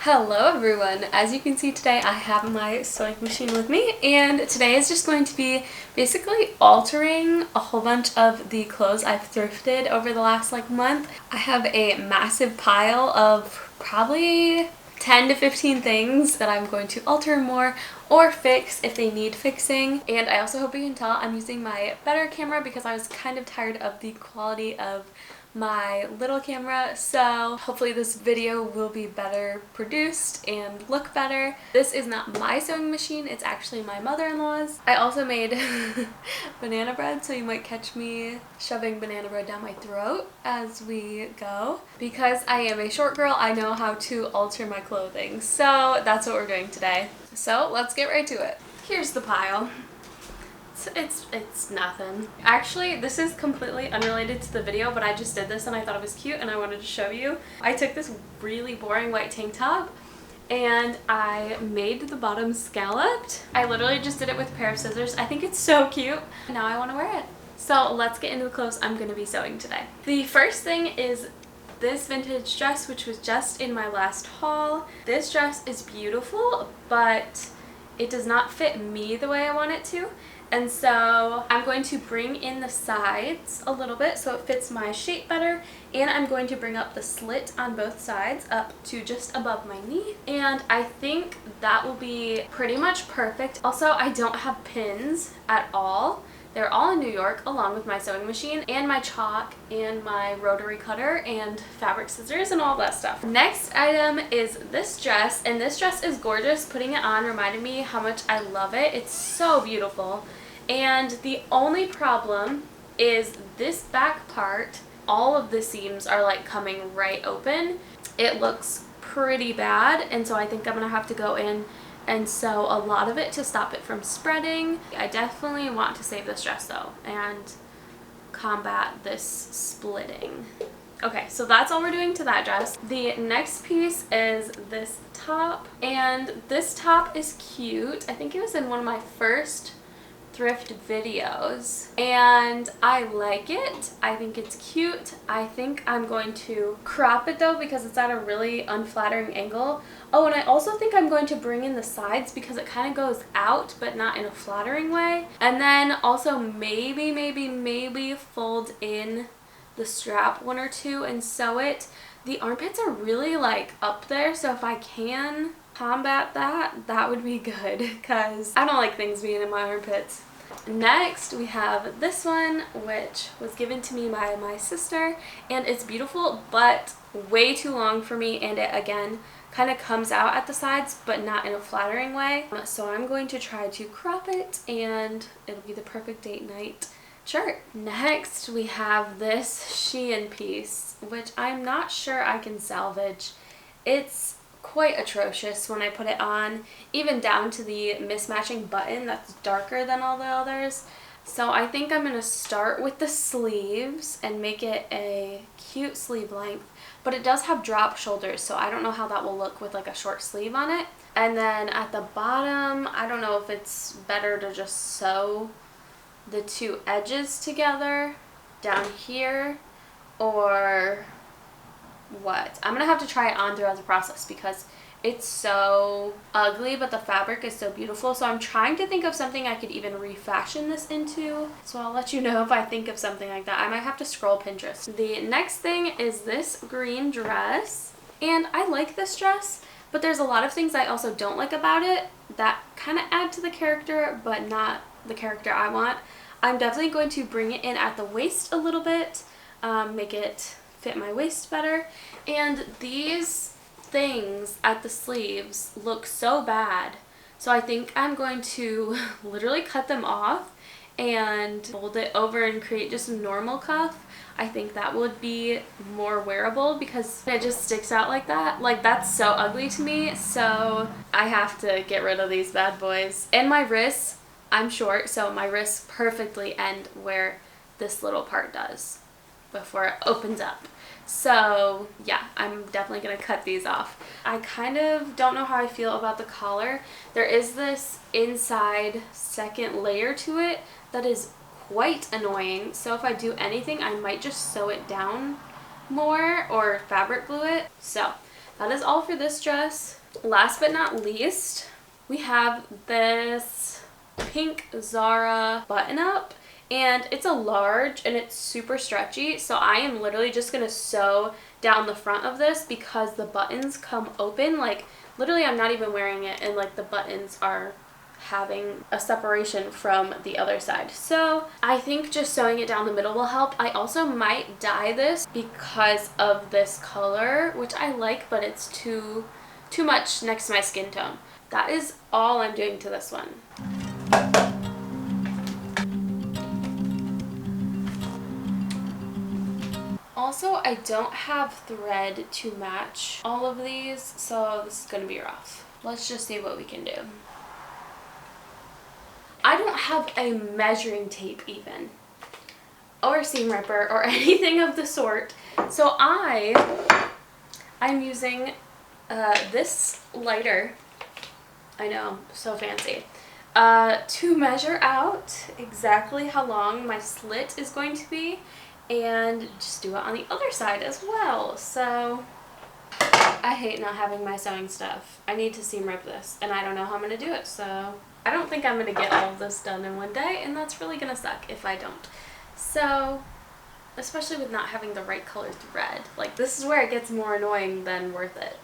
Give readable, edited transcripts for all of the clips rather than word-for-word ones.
Hello everyone! As you can see today I have my sewing machine with me, and today is just going to be basically altering a whole bunch of the clothes I've thrifted over the last month. I have a massive pile of probably 10 to 15 things that I'm going to alter more or fix if they need fixing. And I also hope you can tell I'm using my better camera because I was kind of tired of the quality of my little camera, so hopefully this video will be better produced and look better. This is not my sewing machine, it's actually my mother-in-law's. I also made banana bread, so you might catch me shoving banana bread down my throat as we go. Because I am a short girl, I know how to alter my clothing, so that's what we're doing today. So let's get right to it. Here's the pile. It's nothing. Actually, this is completely unrelated to the video, but I just did this and I thought it was cute and I wanted to show you. I took this really boring white tank top and I made the bottom scalloped. I literally just did it with a pair of scissors. I think it's so cute. Now I want to wear it. So let's get into the clothes I'm going to be sewing today. The first thing is this vintage dress, which was just in my last haul. This dress is beautiful, but it does not fit me the way I want it to. And so I'm going to bring in the sides a little bit so it fits my shape better, and I'm going to bring up the slit on both sides up to just above my knee, and I think that will be pretty much perfect. Also, I don't have pins at all. They're all in New York, along with my sewing machine and my chalk and my rotary cutter and fabric scissors and all that stuff. Next item is this dress, and this dress is gorgeous. Putting it on reminded me how much I love it. It's so beautiful. And the only problem is this back part, all of the seams are coming right open. It looks pretty bad, and so I think I'm gonna have to go in and sew a lot of it to stop it from spreading. I definitely want to save this dress though and combat this splitting. Okay, so that's all we're doing to that dress. The next piece is this top, and this top is cute. I think it was in one of my first thrift videos and I like it. I think it's cute. I think I'm going to crop it though because it's at a really unflattering angle. Oh, and I also think I'm going to bring in the sides because it kind of goes out but not in a flattering way. And then also maybe fold in the strap one or two and sew it. The armpits are really up there, so if I can combat that would be good because I don't like things being in my armpits. Next we have this one, which was given to me by my sister, and it's beautiful but way too long for me, and it again kind of comes out at the sides but not in a flattering way. So I'm going to try to crop it and it'll be the perfect date night shirt. Next we have this Shein piece, which I'm not sure I can salvage. It's quite atrocious when I put it on, even down to the mismatching button that's darker than all the others. So I think I'm going to start with the sleeves and make it a cute sleeve length, but it does have drop shoulders, so I don't know how that will look with a short sleeve on it. And then at the bottom, I don't know if it's better to just sew the two edges together down here or what. I'm gonna have to try it on throughout the process because it's so ugly but the fabric is so beautiful. So I'm trying to think of something I could even refashion this into, so I'll let you know if I think of something like that. I might have to scroll Pinterest. The next thing is this green dress, and I like this dress, but there's a lot of things I also don't like about it that kind of add to the character but not the character I want. I'm definitely going to bring it in at the waist a little bit, make it fit my waist better, and these things at the sleeves look so bad, so I think I'm going to literally cut them off and fold it over and create just a normal cuff. I think that would be more wearable because it just sticks out like that. That's so ugly to me, so I have to get rid of these bad boys. And my wrists, I'm short, so my wrists perfectly end where this little part does before it opens up. So yeah, I'm definitely gonna cut these off. I kind of don't know how I feel about the collar. There is this inside second layer to it that is quite annoying, so if I do anything I might just sew it down more or fabric glue it. So that is all for this dress. Last but not least, we have this pink Zara button-up, and it's a large and it's super stretchy, so I am literally just gonna sew down the front of this because the buttons come open. Like, literally I'm not even wearing it and like the buttons are having a separation from the other side. So I think just sewing it down the middle will help. I also might dye this because of this color, which I like, but it's too much next to my skin tone. That is all I'm doing to this one. Also, I don't have thread to match all of these, so this is gonna be rough. Let's just see what we can do. I don't have a measuring tape even, or seam ripper, or anything of the sort. So I'm using this lighter, I know, so fancy, to measure out exactly how long my slit is going to be, and just do it on the other side as well. So I hate not having my sewing stuff. I need to seam rip this, and I don't know how I'm going to do it, so I don't think I'm going to get all of this done in one day, and that's really going to suck if I don't. So, especially with not having the right color thread. Like, this is where it gets more annoying than worth it.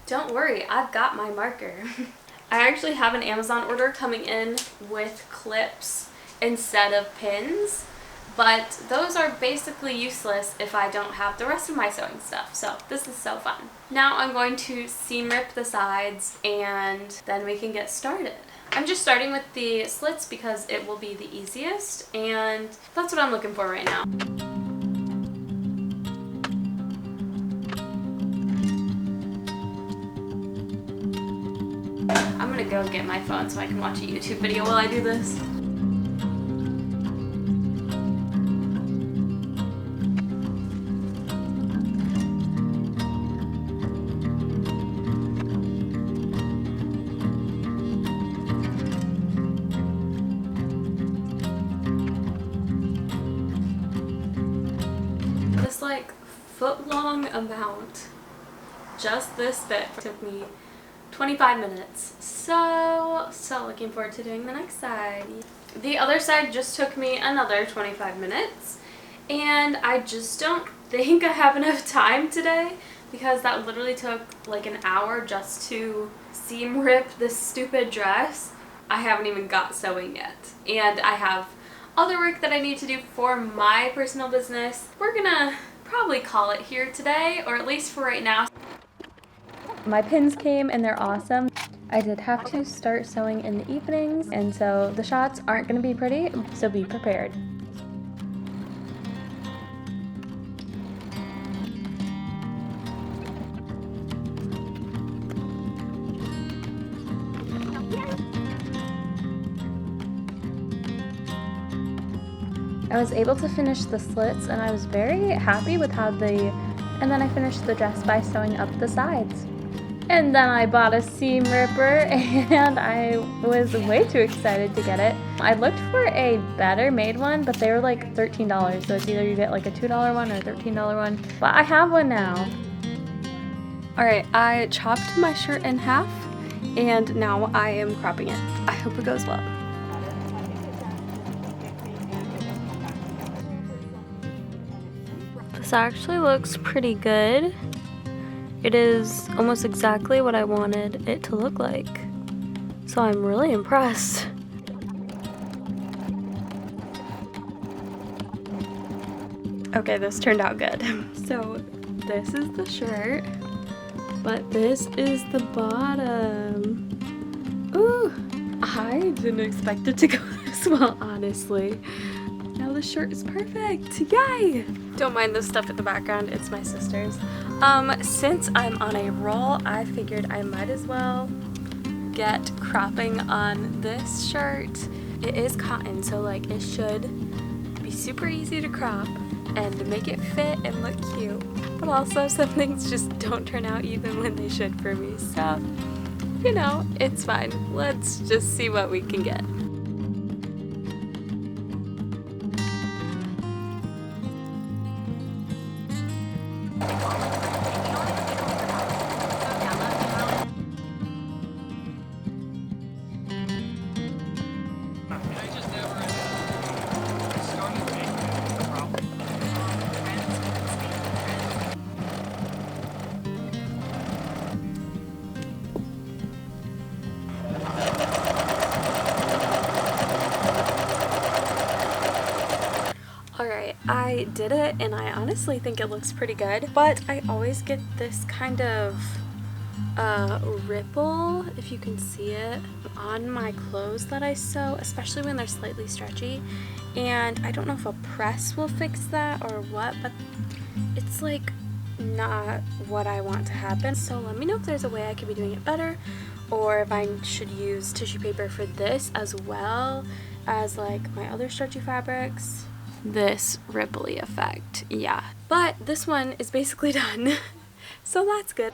Don't worry, I've got my marker. I actually have an Amazon order coming in with clips instead of pins, but those are basically useless if I don't have the rest of my sewing stuff, so this is so fun. Now I'm going to seam rip the sides and then we can get started. I'm just starting with the slits because it will be the easiest, and that's what I'm looking for right now. I'm gonna go get my phone so I can watch a YouTube video while I do this. This like foot-long amount, just this bit, took me 25 minutes. So looking forward to doing the next side. The other side just took me another 25 minutes, and I just don't think I have enough time today because that literally took like an hour just to seam rip this stupid dress. I haven't even got sewing yet, and I have other work that I need to do for my personal business. We're gonna probably call it here today, or at least for right now. My pins came and they're awesome. I did have to start sewing in the evenings, and so the shots aren't going to be pretty, so be prepared. I was able to finish the slits and I was very happy with how and then I finished the dress by sewing up the sides. And then I bought a seam ripper and I was way too excited to get it. I looked for a better made one, but they were like $13, so it's either you get like a $2 one or a $13 one. But I have one now. Alright, I chopped my shirt in half and now I am cropping it. I hope it goes well. This actually looks pretty good. It is almost exactly what I wanted it to look like, so I'm really impressed. Okay, this turned out good. So this is the shirt, but this is the bottom. Ooh, I didn't expect it to go this well, honestly. Now the shirt is perfect, yay! Don't mind this stuff in the background, it's my sister's. Since I'm on a roll, I figured I might as well get cropping on this shirt. It is cotton, so like it should be super easy to crop and make it fit and look cute. But also some things just don't turn out even when they should for me, so you know, it's fine. Let's just see what we can get. Alright, I did it and I honestly think it looks pretty good, but I always get this kind of ripple, if you can see it, on my clothes that I sew, especially when they're slightly stretchy, and I don't know if a press will fix that or what, but it's like not what I want to happen. So let me know if there's a way I could be doing it better, or if I should use tissue paper for this as well as like my other stretchy fabrics. This ripply effect, yeah. But this one is basically done, so that's good.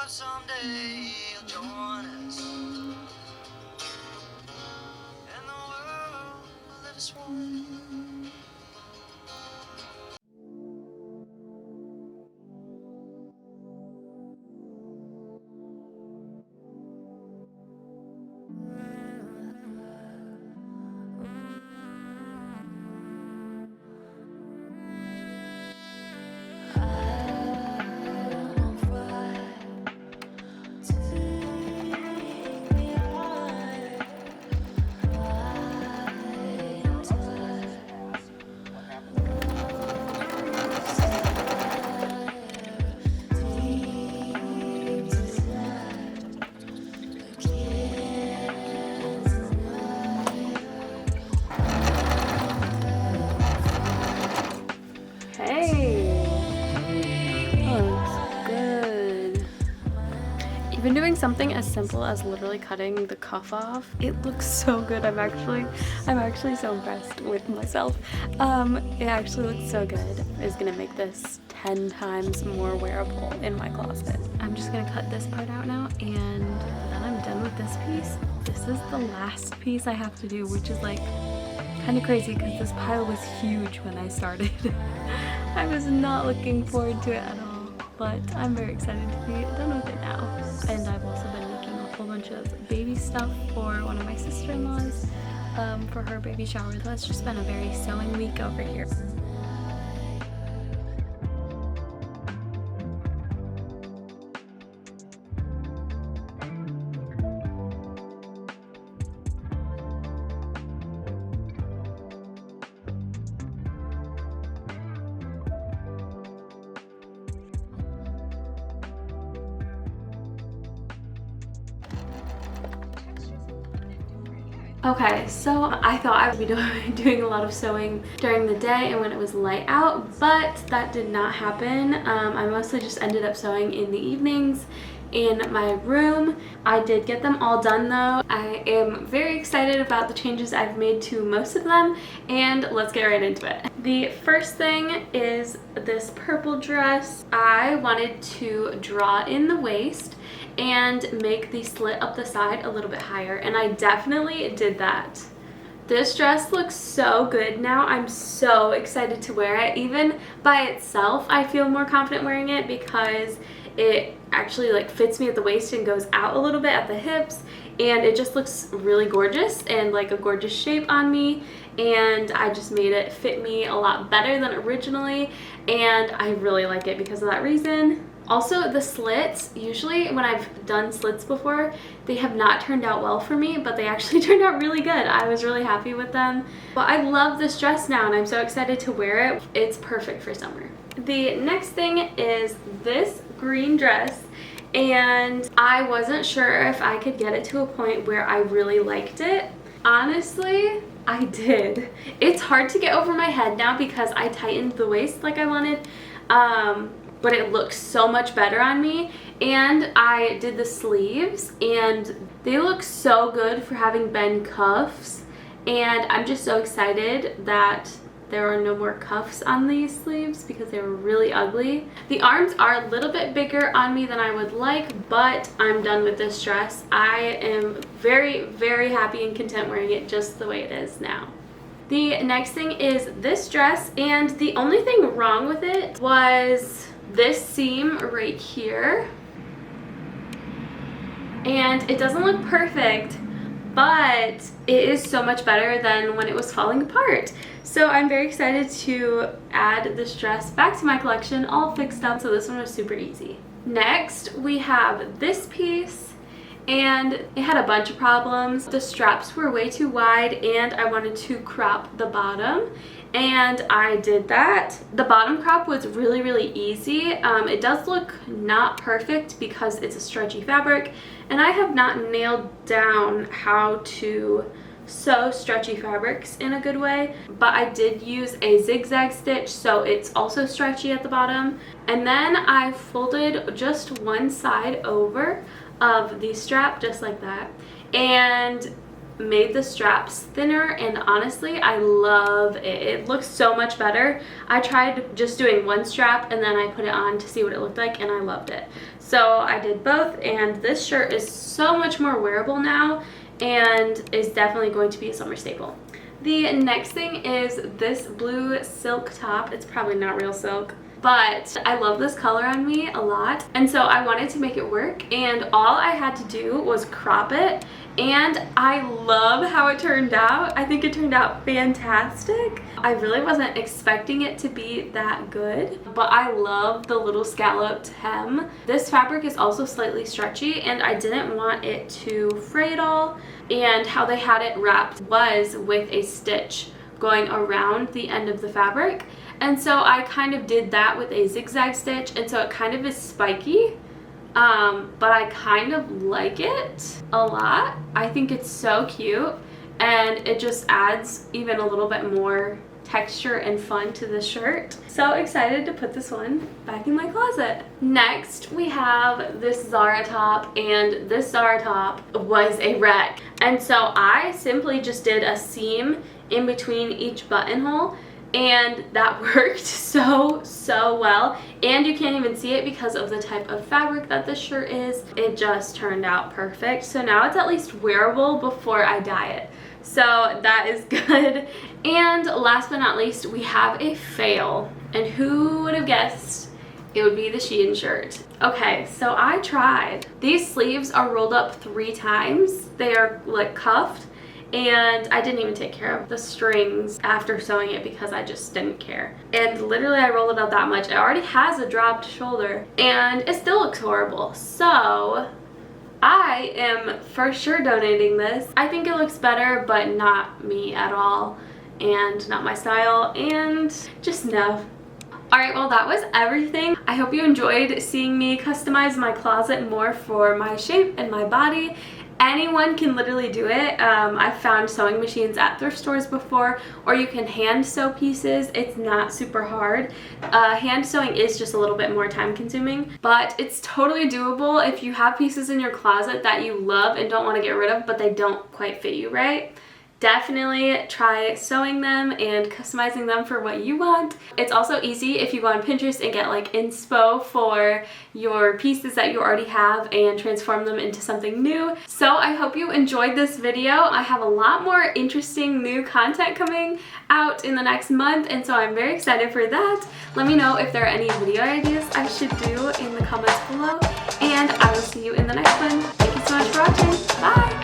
Someday you'll join us, and the world will let us one. Even doing something as simple as literally cutting the cuff off, it looks so good. I'm actually so impressed with myself. It actually looks so good. It's gonna make this 10 times more wearable in my closet. I'm just gonna cut this part out now, and then I'm done with this piece. This is the last piece I have to do, which is like kind of crazy because this pile was huge when I started. I was not looking forward to it at all, but I'm very excited to be done with it now. And I've also been making a whole bunch of baby stuff for one of my sister-in-laws for her baby shower. So it's just been a very sewing week over here. Okay, so I thought I would be doing a lot of sewing during the day and when it was light out, but that did not happen. I mostly just ended up sewing in the evenings in my room. I did get them all done though. I am very excited about the changes I've made to most of them, and let's get right into it. The first thing is this purple dress. I wanted to draw in the waist and make the slit up the side a little bit higher, and I definitely did that. This dress looks so good now. I'm so excited to wear it. Even by itself, I feel more confident wearing it because it actually like fits me at the waist and goes out a little bit at the hips, and it just looks really gorgeous and like a gorgeous shape on me, and I just made it fit me a lot better than originally, and I really like it because of that reason. Also, the slits, usually when I've done slits before, they have not turned out well for me, but they actually turned out really good. I was really happy with them. But I love this dress now and I'm so excited to wear it. It's perfect for summer. The next thing is this green dress, and I wasn't sure if I could get it to a point where I really liked it. Honestly, I did. It's hard to get over my head now because I tightened the waist like I wanted. But it looks so much better on me, and I did the sleeves and they look so good for having been cuffs, and I'm just so excited that there are no more cuffs on these sleeves because they were really ugly. The arms are a little bit bigger on me than I would like, but I'm done with this dress. I am very, very happy and content wearing it just the way it is now. The next thing is this dress, and the only thing wrong with it was this seam right here, and it doesn't look perfect, but it is so much better than when it was falling apart. So I'm very excited to add this dress back to my collection all fixed up, so this one was super easy. Next, we have this piece, and it had a bunch of problems. The straps were way too wide, and I wanted to crop the bottom, and I did that. The bottom crop was really, really easy. It does look not perfect because it's a stretchy fabric, and I have not nailed down how to sew stretchy fabrics in a good way, but I did use a zigzag stitch, so it's also stretchy at the bottom. And then I folded just one side over of the strap, just like that, and made the straps thinner, and honestly I love it. It looks so much better. I tried just doing one strap and then I put it on to see what it looked like, and I loved it. So I did both, and this shirt is so much more wearable now and is definitely going to be a summer staple. The next thing is this blue silk top. It's probably not real silk, but I love this color on me a lot, and so I wanted to make it work, and all I had to do was crop it, and I love how it turned out. I think it turned out fantastic. I really wasn't expecting it to be that good, but I love the little scalloped hem. This fabric is also slightly stretchy, and I didn't want it to fray at all, and how they had it wrapped was with a stitch going around the end of the fabric. And so I kind of did that with a zigzag stitch, and so it kind of is spiky, but I kind of like it a lot. I think it's so cute, and it just adds even a little bit more texture and fun to the shirt. So excited to put this one back in my closet. Next, we have this Zara top, and this Zara top was a wreck. And so I simply just did a seam in between each buttonhole, and that worked so well, and you can't even see it because of the type of fabric that this shirt is. It just turned out perfect. So now it's at least wearable before I dye it, so that is good. And last but not least, we have a fail, and who would have guessed it would be the Shein shirt. Okay, so I tried. These sleeves are rolled up 3 times. They are like cuffed, and I didn't even take care of the strings after sewing it because I just didn't care. And literally I rolled it up that much. It already has a dropped shoulder, and it still looks horrible. So I am for sure donating this. I think it looks better, but not me at all, and not my style, and just no. Alright, well that was everything. I hope you enjoyed seeing me customize my closet more for my shape and my body. Anyone can literally do it. I've found sewing machines at thrift stores before, or you can hand sew pieces. It's not super hard. Hand sewing is just a little bit more time consuming, but it's totally doable if you have pieces in your closet that you love and don't want to get rid of, but they don't quite fit you right. Definitely try sewing them and customizing them for what you want. It's also easy if you go on Pinterest and get like inspo for your pieces that you already have and transform them into something new. So I hope you enjoyed this video. I have a lot more interesting new content coming out in the next month, and so I'm very excited for that. Let me know if there are any video ideas I should do in the comments below, and I will see you in the next one. Thank you so much for watching. Bye!